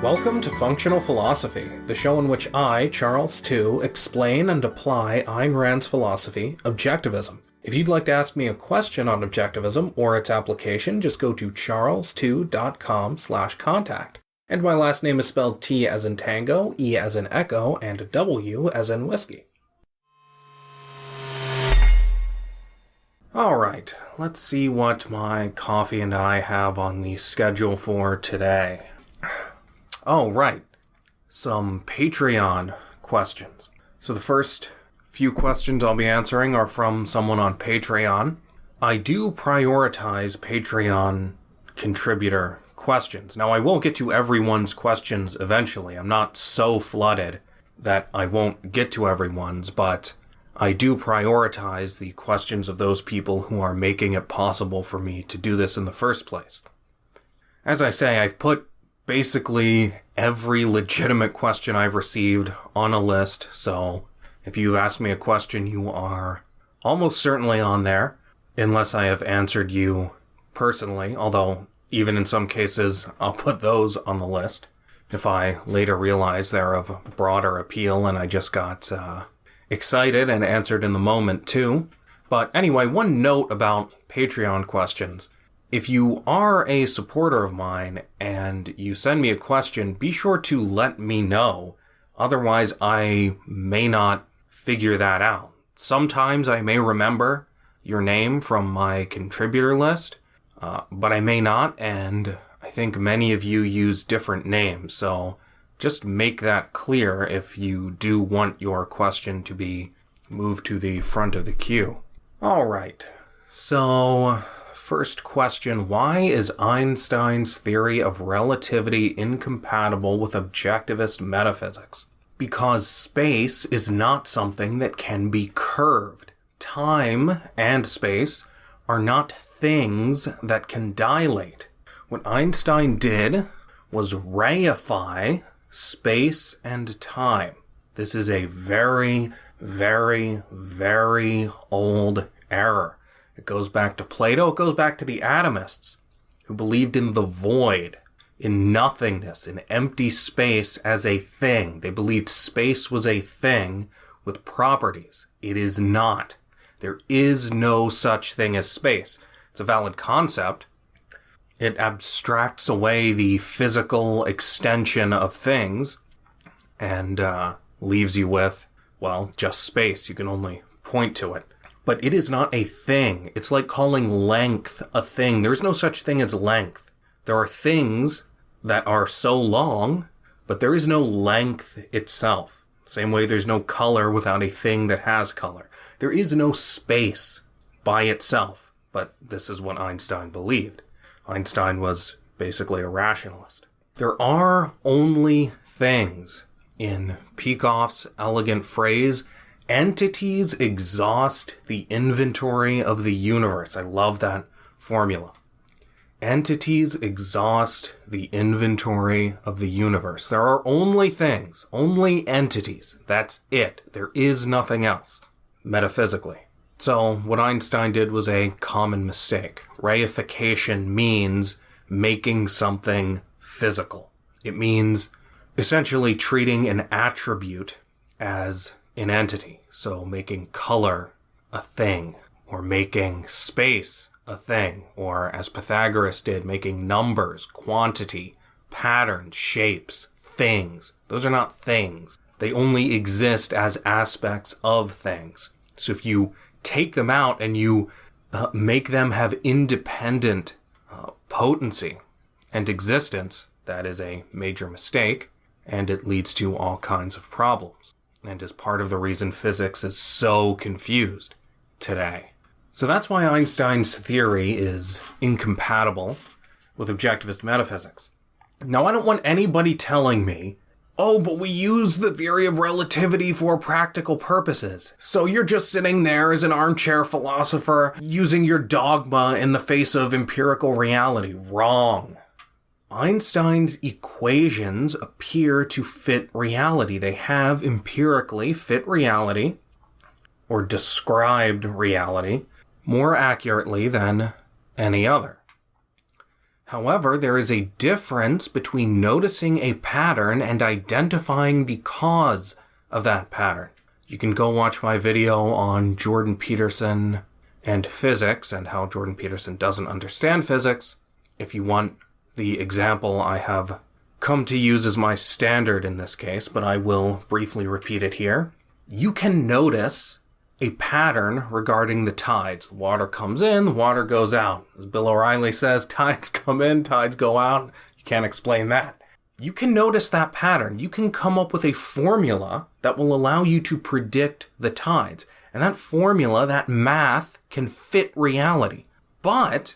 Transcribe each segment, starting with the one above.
Welcome to Functional Philosophy, the show in which I, Charles Tew, explain and apply Ayn Rand's philosophy, Objectivism. If you'd like to ask me a question on Objectivism or its application, just go to charlestew.com/contact. And my last name is spelled T as in tango, E as in echo, and W as in whiskey. Alright, let's see what my coffee and I have on the schedule for today. Oh, right. Some Patreon questions. So the first few questions I'll be answering are from someone on Patreon. I do prioritize Patreon contributor questions. Now, I will get to everyone's questions eventually. I'm not so flooded that I won't get to everyone's, but I do prioritize the questions of those people who are making it possible for me to do this in the first place. As I say, I've put basically every legitimate question I've received on a list, so if you ask me a question, you are almost certainly on there, unless I have answered you personally, although even in some cases, I'll put those on the list if I later realize they're of broader appeal and I just got excited and answered in the moment too. But anyway, one note about Patreon questions. If you are a supporter of mine and you send me a question, be sure to let me know. Otherwise, I may not figure that out. Sometimes I may remember your name from my contributor list, but I may not, and I think many of you use different names, so just make that clear if you do want your question to be moved to the front of the queue. All right, so first question, why is Einstein's theory of relativity incompatible with objectivist metaphysics? Because space is not something that can be curved. Time and space are not things that can dilate. What Einstein did was reify space and time. This is a very, very, very old error. It goes back to Plato, it goes back to the atomists, who believed in the void, in nothingness, in empty space as a thing. They believed space was a thing with properties. It is not. There is no such thing as space. It's a valid concept. It abstracts away the physical extension of things and leaves you with, well, just space. You can only point to it. But it is not a thing. It's like calling length a thing. There's no such thing as length. There are things that are so long, but there is no length itself. Same way there's no color without a thing that has color. There is no space by itself, but this is what Einstein believed. Einstein was basically a rationalist. There are only things. In Peikoff's elegant phrase, entities exhaust the inventory of the universe. I love that formula. Entities exhaust the inventory of the universe. There are only things, only entities. That's it. There is nothing else, metaphysically. So what Einstein did was a common mistake. Reification means making something physical. It means essentially treating an attribute as an entity. So making color a thing, or making space a thing, or as Pythagoras did, making numbers, quantity, patterns, shapes, things. Those are not things. They only exist as aspects of things. So if you take them out and you make them have independent potency and existence, that is a major mistake, and it leads to all kinds of problems, and is part of the reason physics is so confused today. So that's why Einstein's theory is incompatible with objectivist metaphysics. Now, I don't want anybody telling me, oh, but we use the theory of relativity for practical purposes. So you're just sitting there as an armchair philosopher using your dogma in the face of empirical reality. Wrong. Einstein's equations appear to fit reality. They have empirically fit reality, or described reality, more accurately than any other. However, there is a difference between noticing a pattern and identifying the cause of that pattern. You can go watch my video on Jordan Peterson and physics and how Jordan Peterson doesn't understand physics if you want the example I have come to use as my standard in this case, but I will briefly repeat it here. You can notice a pattern regarding the tides. The water comes in, the water goes out. As Bill O'Reilly says, tides come in, tides go out. You can't explain that. You can notice that pattern. You can come up with a formula that will allow you to predict the tides. And that formula, that math, can fit reality. But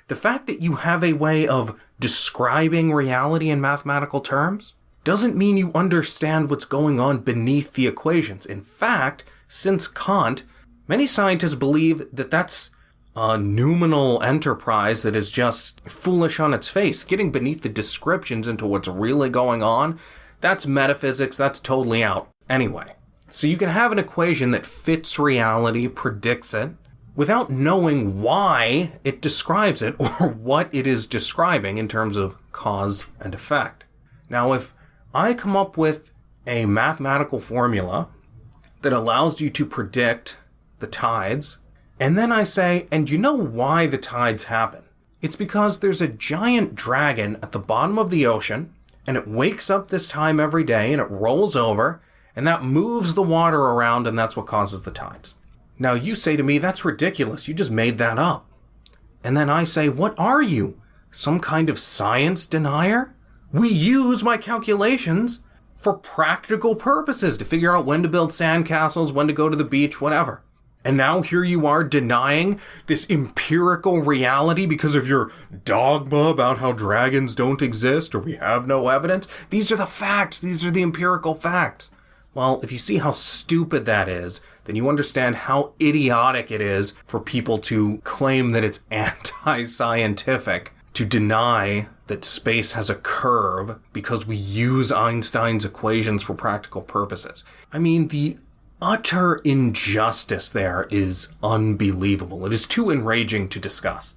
the fact that you have a way of describing reality in mathematical terms doesn't mean you understand what's going on beneath the equations. In fact, since Kant, many scientists believe that that's a noumenal enterprise that is just foolish on its face. Getting beneath the descriptions into what's really going on, that's metaphysics, that's totally out. Anyway, so you can have an equation that fits reality, predicts it, without knowing why it describes it or what it is describing in terms of cause and effect. Now, if I come up with a mathematical formula that allows you to predict the tides, and then I say, and you know why the tides happen? It's because there's a giant dragon at the bottom of the ocean, and it wakes up this time every day, and it rolls over, and that moves the water around, and that's what causes the tides. Now you say to me, that's ridiculous, you just made that up. And then I say, what are you? Some kind of science denier? We use my calculations for practical purposes to figure out when to build sandcastles, when to go to the beach, whatever. And now here you are denying this empirical reality because of your dogma about how dragons don't exist or we have no evidence. These are the facts. These are the empirical facts. Well, if you see how stupid that is, then you understand how idiotic it is for people to claim that it's anti-scientific, to deny that space has a curve because we use Einstein's equations for practical purposes. I mean, the utter injustice there is unbelievable. It is too enraging to discuss.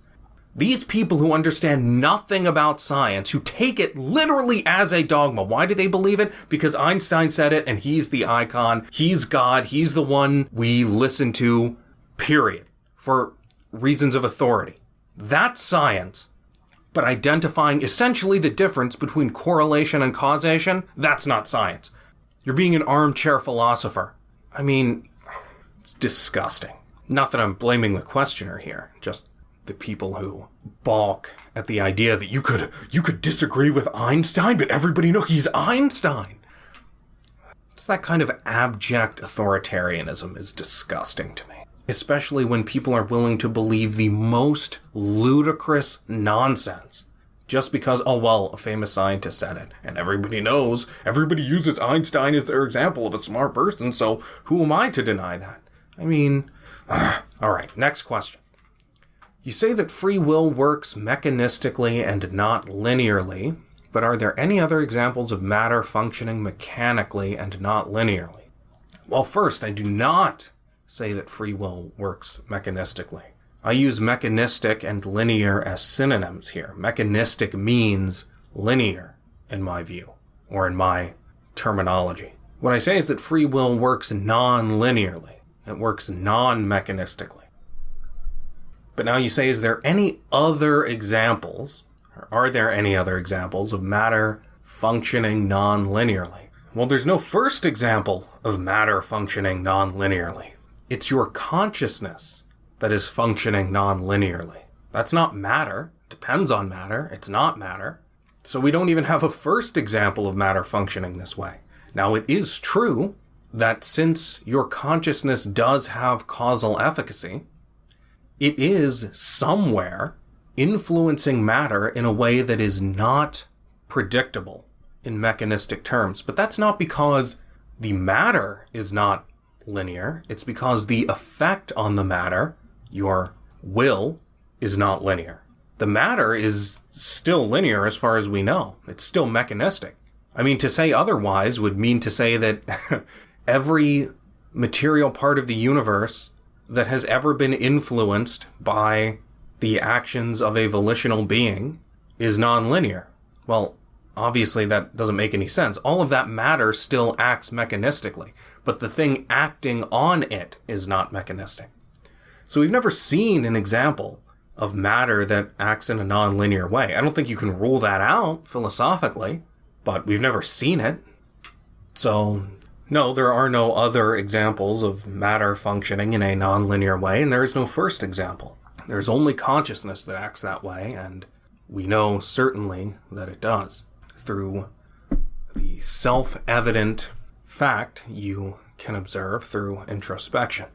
These people who understand nothing about science, who take it literally as a dogma. Why do they believe it? Because Einstein said it and he's the icon. He's God. He's the one we listen to, period. For reasons of authority. That's science. But identifying essentially the difference between correlation and causation, that's not science. You're being an armchair philosopher. I mean, it's disgusting. Not that I'm blaming the questioner here, just the people who balk at the idea that you could disagree with Einstein, but everybody knows he's Einstein. It's that kind of abject authoritarianism is disgusting to me. Especially when people are willing to believe the most ludicrous nonsense. Just because, oh well, a famous scientist said it, and everybody knows, everybody uses Einstein as their example of a smart person, so who am I to deny that? I mean, alright, next question. You say that free will works mechanistically and not linearly, but are there any other examples of matter functioning mechanically and not linearly? Well, first, I do not say that free will works mechanistically. I use mechanistic and linear as synonyms here. Mechanistic means linear, in my view, or in my terminology. What I say is that free will works non-linearly. It works non-mechanistically. But now you say, is there any other examples, or are there any other examples of matter functioning non-linearly? Well, there's no first example of matter functioning non-linearly. It's your consciousness that is functioning non-linearly. That's not matter. It depends on matter. It's not matter. So we don't even have a first example of matter functioning this way. Now, it is true that since your consciousness does have causal efficacy, it is somewhere influencing matter in a way that is not predictable in mechanistic terms. But that's not because the matter is not linear. It's because the effect on the matter, your will, is not linear. The matter is still linear as far as we know. It's still mechanistic. I mean, to say otherwise would mean to say that every material part of the universe that has ever been influenced by the actions of a volitional being is nonlinear. Well, obviously that doesn't make any sense. All of that matter still acts mechanistically, but the thing acting on it is not mechanistic. So we've never seen an example of matter that acts in a nonlinear way. I don't think you can rule that out philosophically, but we've never seen it. So, no, there are no other examples of matter functioning in a nonlinear way, and there is no first example. There's only consciousness that acts that way, and we know certainly that it does. Through the self-evident fact you can observe through introspection.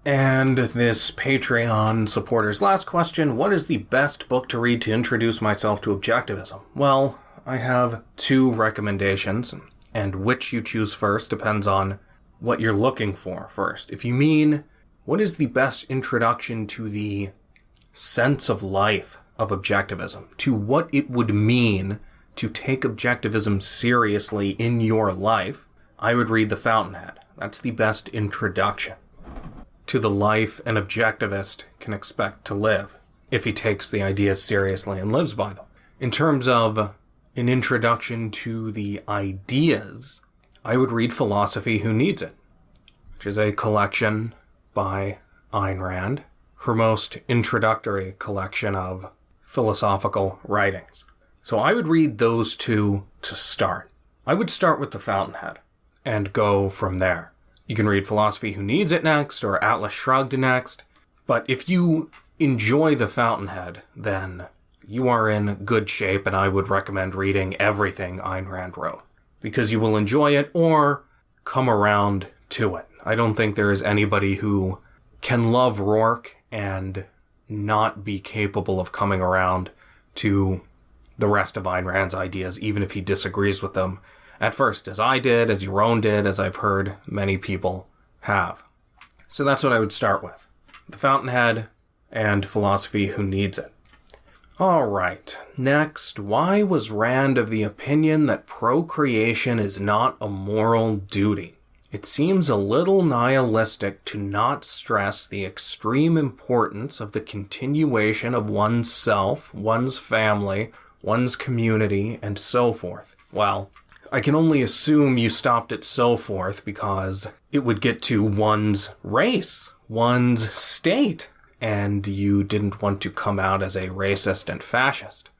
And this Patreon supporter's last question, what is the best book to read to introduce myself to Objectivism? Well, I have 2 recommendations, and which you choose first depends on what you're looking for first. If you mean, what is the best introduction to the sense of life of Objectivism, to what it would mean to take Objectivism seriously in your life, I would read The Fountainhead. That's the best introduction to the life an objectivist can expect to live if he takes the ideas seriously and lives by them. In terms of an introduction to the ideas, I would read Philosophy Who Needs It, which is a collection by Ayn Rand, her most introductory collection of philosophical writings. So I would read those 2 to start. I would start with The Fountainhead and go from there. You can read Philosophy Who Needs It next, or Atlas Shrugged next. But if you enjoy The Fountainhead, then you are in good shape, and I would recommend reading everything Ayn Rand wrote, because you will enjoy it or come around to it. I don't think there is anybody who can love Rourke and not be capable of coming around to the rest of Ayn Rand's ideas, even if he disagrees with them at first, as I did, as Yaron did, as I've heard many people have. So that's what I would start with. The Fountainhead and Philosophy Who Needs It. All right. Next, why was Rand of the opinion that procreation is not a moral duty? It seems a little nihilistic to not stress the extreme importance of the continuation of one's self, one's family, one's community, and so forth. Well, I can only assume you stopped at so forth because it would get to one's race, one's state, and you didn't want to come out as a racist and fascist.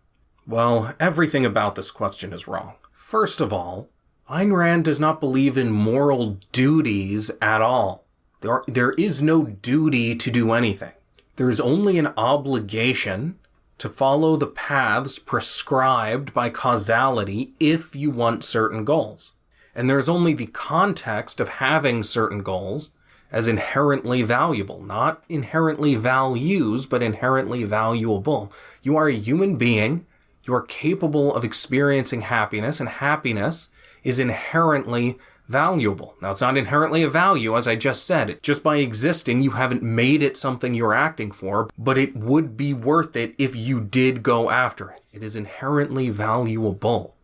Well, everything about this question is wrong. First of all, Ayn Rand does not believe in moral duties at all. There is no duty to do anything. There is only an obligation to follow the paths prescribed by causality if you want certain goals. And there's only the context of having certain goals as inherently valuable, not inherently values, but inherently valuable. You are a human being, you are capable of experiencing happiness, and happiness is inherently valuable. Now, it's not inherently a value, as I just said. Just by existing, you haven't made it something you're acting for, but it would be worth it if you did go after it. It is inherently valuable.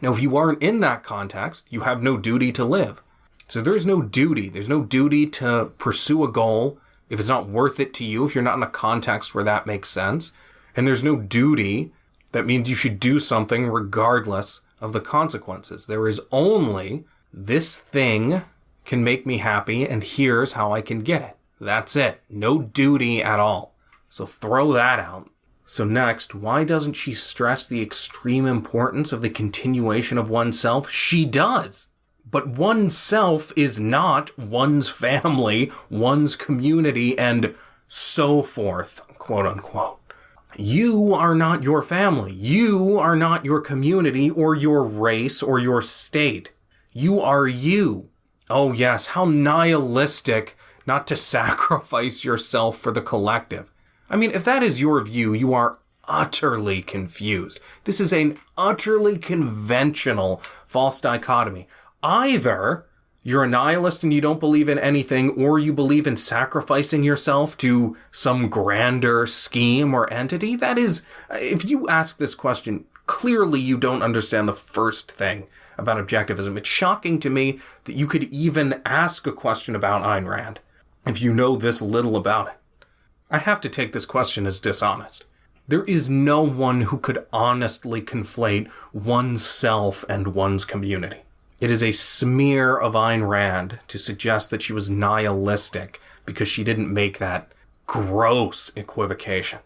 Now, if you aren't in that context, you have no duty to live. So there's no duty. There's no duty to pursue a goal if it's not worth it to you, if you're not in a context where that makes sense. And there's no duty that means you should do something regardless of the consequences. There is only, this thing can make me happy, and here's how I can get it. That's it. No duty at all. So throw that out. So next, why doesn't she stress the extreme importance of the continuation of oneself? She does. But oneself is not one's family, one's community, and so forth, quote unquote. You are not your family. You are not your community or your race or your state. You are you. Oh yes, how nihilistic not to sacrifice yourself for the collective. I mean, if that is your view, you are utterly confused. This is an utterly conventional false dichotomy. Either you're a nihilist and you don't believe in anything, or you believe in sacrificing yourself to some grander scheme or entity. That is, if you ask this question, clearly you don't understand the first thing about objectivism. It's shocking to me that you could even ask a question about Ayn Rand if you know this little about it. I have to take this question as dishonest, There is no one who could honestly conflate one's self and one's community. It is a smear of Ayn Rand to suggest that she was nihilistic because she didn't make that gross equivocation.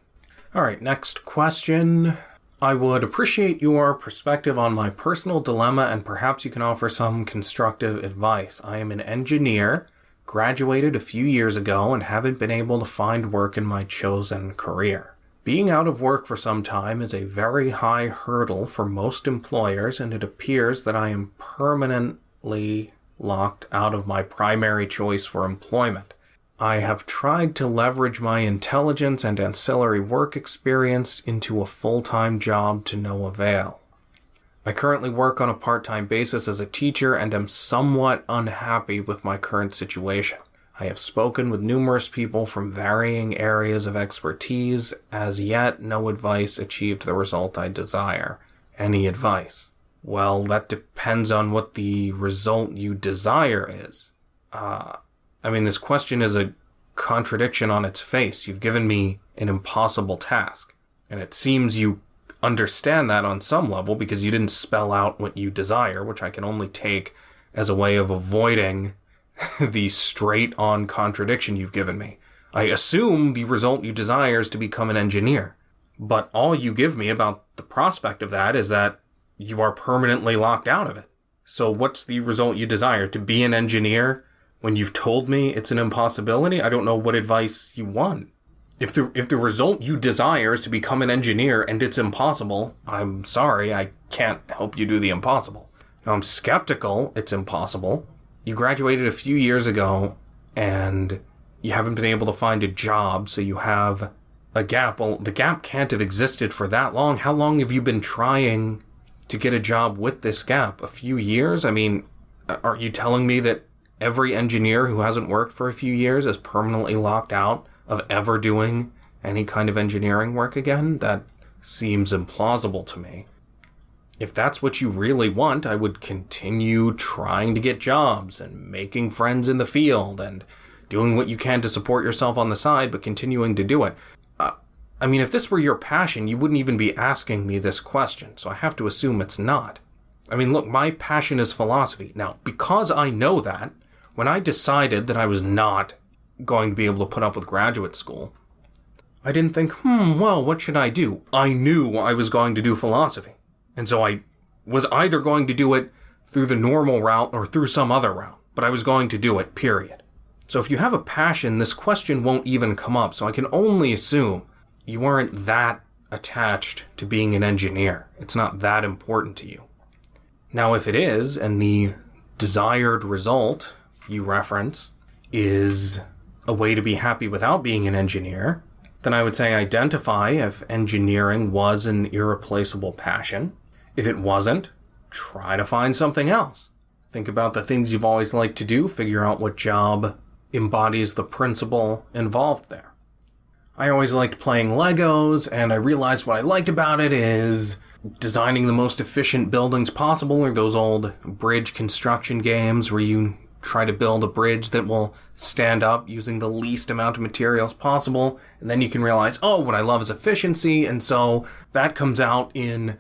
All right, next question. I would appreciate your perspective on my personal dilemma, and perhaps you can offer some constructive advice. I am an engineer, graduated a few years ago, and haven't been able to find work in my chosen career. Being out of work for some time is a very high hurdle for most employers, and it appears that I am permanently locked out of my primary choice for employment. I have tried to leverage my intelligence and ancillary work experience into a full-time job to no avail. I currently work on a part-time basis as a teacher and am somewhat unhappy with my current situation. I have spoken with numerous people from varying areas of expertise. As yet, no advice achieved the result I desire. Any advice? Well, that depends on what the result you desire is. This question is a contradiction on its face. You've given me an impossible task, and it seems you understand that on some level because you didn't spell out what you desire, which I can only take as a way of avoiding the straight-on contradiction you've given me. I assume the result you desire is to become an engineer, but all you give me about the prospect of that is that you are permanently locked out of it. So what's the result you desire? To be an engineer when you've told me it's an impossibility? I don't know what advice you want. If the result you desire is to become an engineer and it's impossible, I'm sorry, I can't help you do the impossible. Now, I'm skeptical it's impossible. You graduated a few years ago and you haven't been able to find a job, so you have a gap. Well, the gap can't have existed for that long. How long have you been trying to get a job with this gap? A few years? Are you telling me that every engineer who hasn't worked for a few years is permanently locked out of ever doing any kind of engineering work again? That seems implausible to me. If that's what you really want, I would continue trying to get jobs and making friends in the field and doing what you can to support yourself on the side, but continuing to do it. If this were your passion, you wouldn't even be asking me this question, so I have to assume it's not. Look, my passion is philosophy. Now, because I know that, when I decided that I was not going to be able to put up with graduate school, I didn't think, what should I do? I knew I was going to do philosophy. And so I was either going to do it through the normal route or through some other route, but I was going to do it, period. So if you have a passion, this question won't even come up. So I can only assume you aren't that attached to being an engineer. It's not that important to you. Now, if it is, and the desired result you reference is a way to be happy without being an engineer, then I would say identify if engineering was an irreplaceable passion. If it wasn't, try to find something else. Think about the things you've always liked to do, figure out what job embodies the principle involved there. I always liked playing Legos, and I realized what I liked about it is designing the most efficient buildings possible, or those old bridge construction games where you try to build a bridge that will stand up using the least amount of materials possible, and then you can realize, what I love is efficiency, and so that comes out in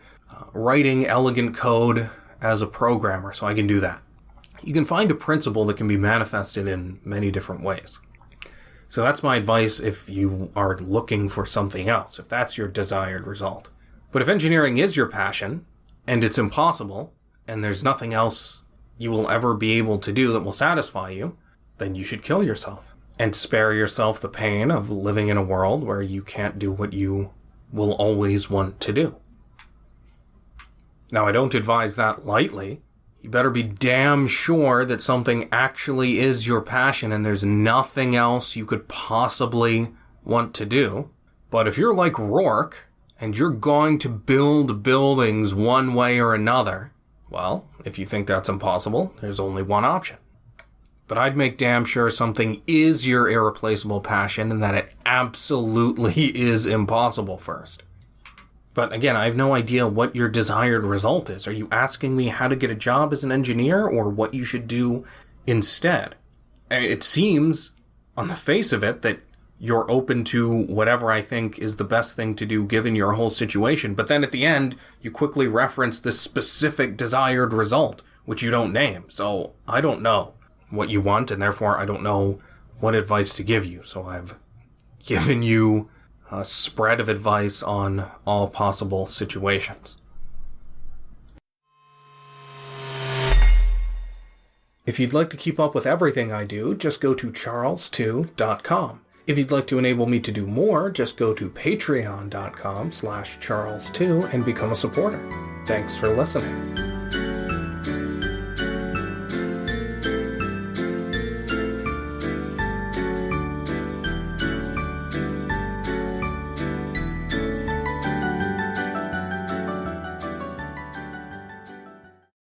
writing elegant code as a programmer, so I can do that. You can find a principle that can be manifested in many different ways. So that's my advice if you are looking for something else, if that's your desired result. But if engineering is your passion, and it's impossible, and there's nothing else you will ever be able to do that will satisfy you, then you should kill yourself and spare yourself the pain of living in a world where you can't do what you will always want to do. Now, I don't advise that lightly. You better be damn sure that something actually is your passion and there's nothing else you could possibly want to do. But if you're like Rourke and you're going to build buildings one way or another, well, if you think that's impossible, there's only one option. But I'd make damn sure something is your irreplaceable passion and that it absolutely is impossible first. But again, I have no idea what your desired result is. Are you asking me how to get a job as an engineer or what you should do instead? It seems, on the face of it, that you're open to whatever I think is the best thing to do given your whole situation. But then at the end, you quickly reference this specific desired result, which you don't name. So I don't know what you want, and therefore I don't know what advice to give you. So I've given you a spread of advice on all possible situations. If you'd like to keep up with everything I do, just go to charlestew.com. If you'd like to enable me to do more, just go to patreon.com/charlestew and become a supporter. Thanks for listening.